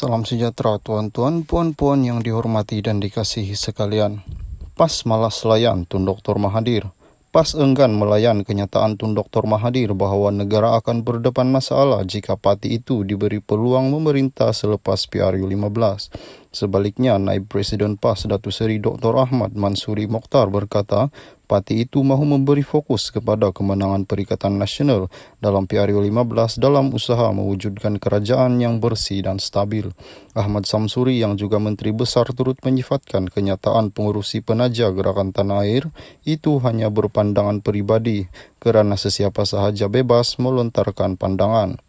Salam sejahtera tuan-tuan, puan-puan yang dihormati dan dikasihi sekalian. PAS malas layan Tun Dr. Mahathir. PAS enggan melayan kenyataan Tun Dr. Mahathir bahawa negara akan berdepan masalah jika parti itu diberi peluang memerintah selepas PRU15. Sebaliknya, Naib Presiden PAS Datuk Seri Dr. Ahmad Mansuri Mokhtar berkata, parti itu mahu memberi fokus kepada kemenangan Perikatan Nasional dalam PRU15 dalam usaha mewujudkan kerajaan yang bersih dan stabil. Ahmad Samsuri yang juga Menteri Besar turut menyifatkan kenyataan pengurusi penaja Gerakan Tanah Air itu hanya berpandangan peribadi kerana sesiapa sahaja bebas melontarkan pandangan.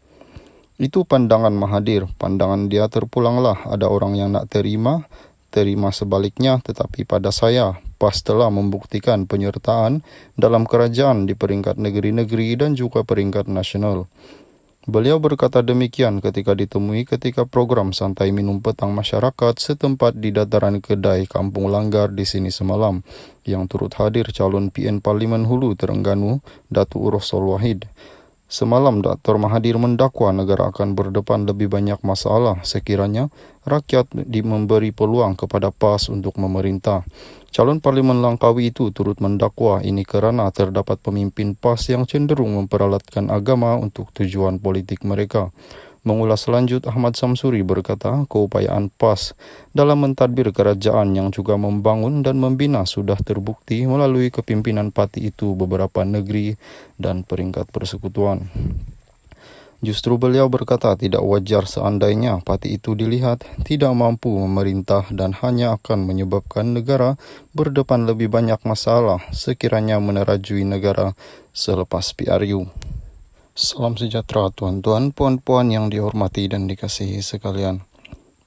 Itu pandangan Mahathir, pandangan dia terpulanglah. Ada orang yang nak terima sebaliknya, tetapi pada saya, PAS telah membuktikan penyertaan dalam kerajaan di peringkat negeri-negeri dan juga peringkat nasional. Beliau berkata demikian ketika ditemui ketika program santai minum petang masyarakat setempat di dataran kedai Kampung Langgar di sini semalam, yang turut hadir calon PN Parlimen Hulu Terengganu, Datuk Rosol Wahid. Semalam, Dr. Mahathir mendakwa negara akan berdepan lebih banyak masalah sekiranya rakyat memberi peluang kepada PAS untuk memerintah. Calon Parlimen Langkawi itu turut mendakwa ini kerana terdapat pemimpin PAS yang cenderung memperalatkan agama untuk tujuan politik mereka. Mengulas lanjut, Ahmad Samsuri berkata keupayaan PAS dalam mentadbir kerajaan yang juga membangun dan membina sudah terbukti melalui kepimpinan parti itu beberapa negeri dan peringkat persekutuan. Justru beliau berkata tidak wajar seandainya parti itu dilihat tidak mampu memerintah dan hanya akan menyebabkan negara berdepan lebih banyak masalah sekiranya menerajui negara selepas PRU. Salam sejahtera tuan-tuan, puan-puan yang dihormati dan dikasihi sekalian.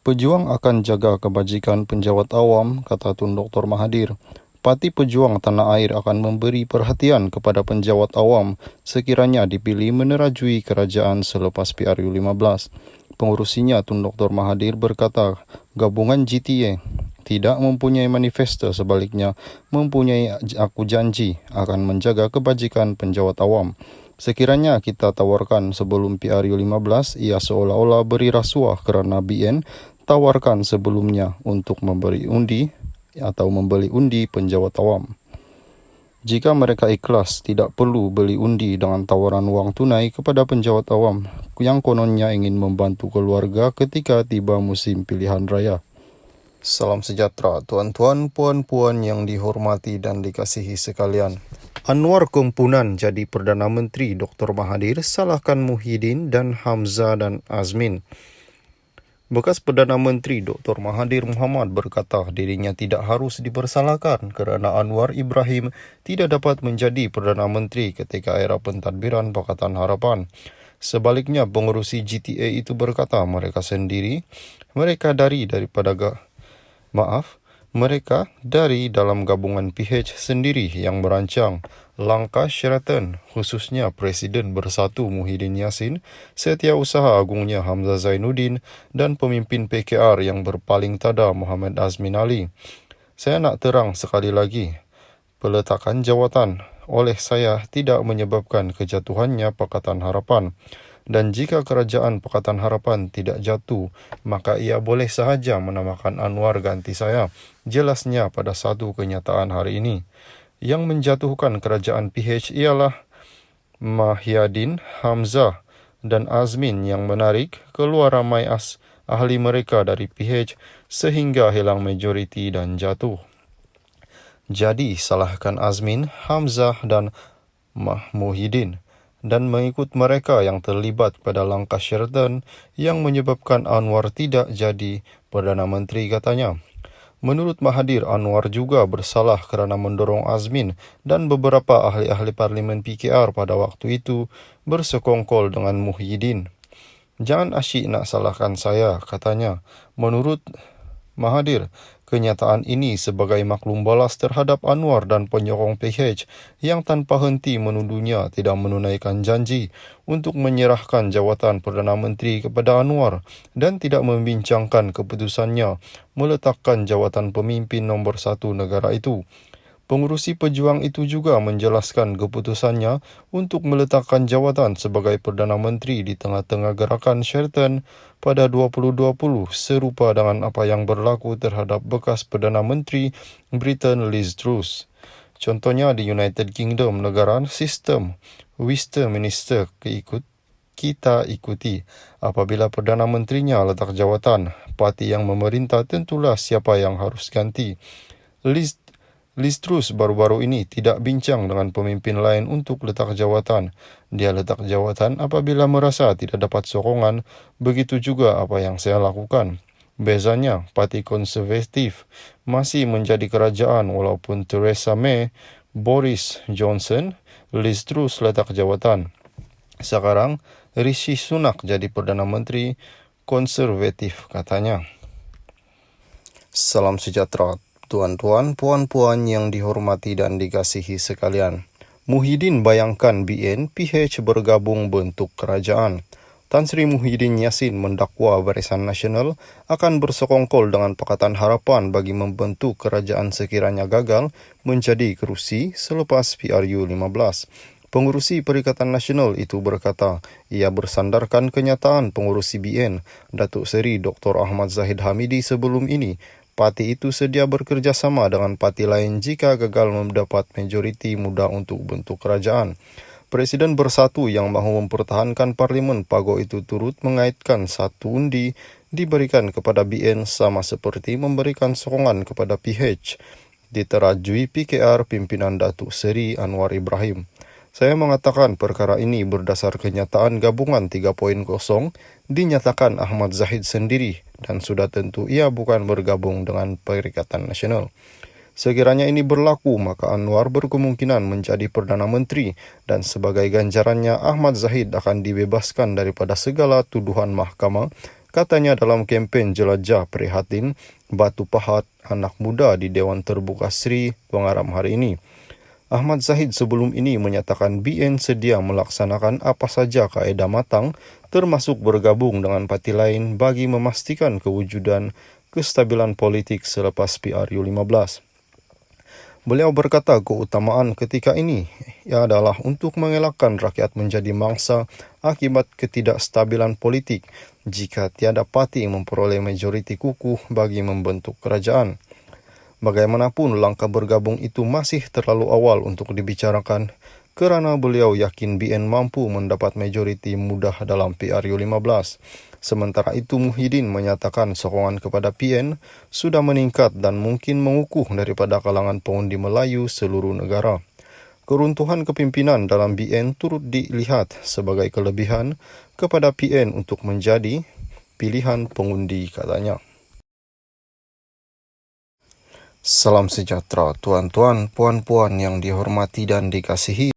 Pejuang akan jaga kebajikan penjawat awam, kata Tun Dr. Mahathir. Parti Pejuang Tanah Air akan memberi perhatian kepada penjawat awam sekiranya dipilih menerajui kerajaan selepas PRU15. Pengurusinya Tun Dr. Mahathir berkata, gabungan GTA tidak mempunyai manifesto, sebaliknya mempunyai aku janji akan menjaga kebajikan penjawat awam. Sekiranya kita tawarkan sebelum PRU15, ia seolah-olah beri rasuah kerana BN tawarkan sebelumnya untuk memberi undi atau membeli undi penjawat awam. Jika mereka ikhlas, tidak perlu beli undi dengan tawaran wang tunai kepada penjawat awam yang kononnya ingin membantu keluarga ketika tiba musim pilihan raya. Salam sejahtera tuan-tuan, puan-puan yang dihormati dan dikasihi sekalian. Anwar Kempunan jadi Perdana Menteri Dr. Mahathir salahkan Muhyiddin dan Hamzah dan Azmin. Bekas Perdana Menteri Dr. Mahathir Mohamad berkata dirinya tidak harus dipersalahkan kerana Anwar Ibrahim tidak dapat menjadi Perdana Menteri ketika era pentadbiran Pakatan Harapan. Sebaliknya, pengurusi GTA itu berkata mereka dari dalam gabungan PH sendiri yang merancang langkah Sheraton, khususnya Presiden Bersatu Muhyiddin Yassin, Setiausaha Agungnya Hamzah Zainuddin dan pemimpin PKR yang berpaling tada Muhammad Azmin Ali. Saya nak terang sekali lagi, peletakan jawatan oleh saya tidak menyebabkan kejatuhannya Pakatan Harapan. Dan jika kerajaan Pakatan Harapan tidak jatuh, maka ia boleh sahaja menamakan Anwar ganti saya. Jelasnya pada satu kenyataan hari ini. Yang menjatuhkan kerajaan PH ialah Muhyiddin, Hamzah dan Azmin yang menarik keluar ramai ahli mereka dari PH sehingga hilang majoriti dan jatuh. Jadi salahkan Azmin, Hamzah dan Muhyiddin dan mengikut mereka yang terlibat pada langkah Sheraton yang menyebabkan Anwar tidak jadi Perdana Menteri, katanya. Menurut Mahathir, Anwar juga bersalah kerana mendorong Azmin dan beberapa ahli-ahli parlimen PKR pada waktu itu bersekongkol dengan Muhyiddin. Jangan asyik nak salahkan saya, katanya. Menurut Mahathir, kenyataan ini sebagai maklum balas terhadap Anwar dan penyokong PH yang tanpa henti menuduhnya tidak menunaikan janji untuk menyerahkan jawatan Perdana Menteri kepada Anwar dan tidak membincangkan keputusannya meletakkan jawatan pemimpin nombor 1 negara itu. Pengurusi pejuang itu juga menjelaskan keputusannya untuk meletakkan jawatan sebagai Perdana Menteri di tengah-tengah gerakan Sheraton pada 2020 serupa dengan apa yang berlaku terhadap bekas Perdana Menteri Britain Liz Truss. Contohnya di United Kingdom, negara sistem Westminster kita ikuti. Apabila Perdana Menterinya letak jawatan, parti yang memerintah tentulah siapa yang harus ganti. Liz Truss baru-baru ini tidak bincang dengan pemimpin lain untuk letak jawatan. Dia letak jawatan apabila merasa tidak dapat sokongan, begitu juga apa yang saya lakukan. Bezanya, Parti Konservatif masih menjadi kerajaan walaupun Theresa May, Boris Johnson, Liz Truss letak jawatan. Sekarang, Rishi Sunak jadi Perdana Menteri Konservatif, katanya. Salam sejahtera. Tuan-tuan, puan-puan yang dihormati dan dikasihi sekalian. Muhyiddin bayangkan BN PH bergabung bentuk kerajaan. Tan Sri Muhyiddin Yassin mendakwa Barisan Nasional akan bersekongkol dengan Pakatan Harapan bagi membentuk kerajaan sekiranya gagal menjadi kerusi selepas PRU 15. Pengurusi Perikatan Nasional itu berkata, ia bersandarkan kenyataan pengurusi BN, Datuk Seri Dr. Ahmad Zahid Hamidi sebelum ini. Parti itu sedia bekerjasama dengan parti lain jika gagal mendapat majoriti mudah untuk bentuk kerajaan. Presiden Bersatu yang mahu mempertahankan Parlimen Pago itu turut mengaitkan satu undi diberikan kepada BN sama seperti memberikan sokongan kepada PH. Diterajui PKR pimpinan Datuk Seri Anwar Ibrahim. Saya mengatakan perkara ini berdasar kenyataan gabungan 3.0 dinyatakan Ahmad Zahid sendiri dan sudah tentu ia bukan bergabung dengan Perikatan Nasional. Sekiranya ini berlaku, maka Anwar berkemungkinan menjadi Perdana Menteri dan sebagai ganjarannya Ahmad Zahid akan dibebaskan daripada segala tuduhan mahkamah, katanya dalam kempen jelajah prihatin Batu Pahat anak muda di Dewan Terbuka Sri Pengaram hari ini. Ahmad Zahid sebelum ini menyatakan BN sedia melaksanakan apa saja kaedah matang termasuk bergabung dengan parti lain bagi memastikan kewujudan kestabilan politik selepas PRU 15. Beliau berkata keutamaan ketika ini adalah untuk mengelakkan rakyat menjadi mangsa akibat ketidakstabilan politik jika tiada parti memperoleh majoriti kukuh bagi membentuk kerajaan. Bagaimanapun langkah bergabung itu masih terlalu awal untuk dibicarakan kerana beliau yakin BN mampu mendapat majoriti mudah dalam PRU 15. Sementara itu Muhyiddin menyatakan sokongan kepada PN sudah meningkat dan mungkin mengukuh daripada kalangan pengundi Melayu seluruh negara. Keruntuhan kepimpinan dalam BN turut dilihat sebagai kelebihan kepada PN untuk menjadi pilihan pengundi, katanya. Salam sejahtera, tuan-tuan, puan-puan yang dihormati dan dikasihi.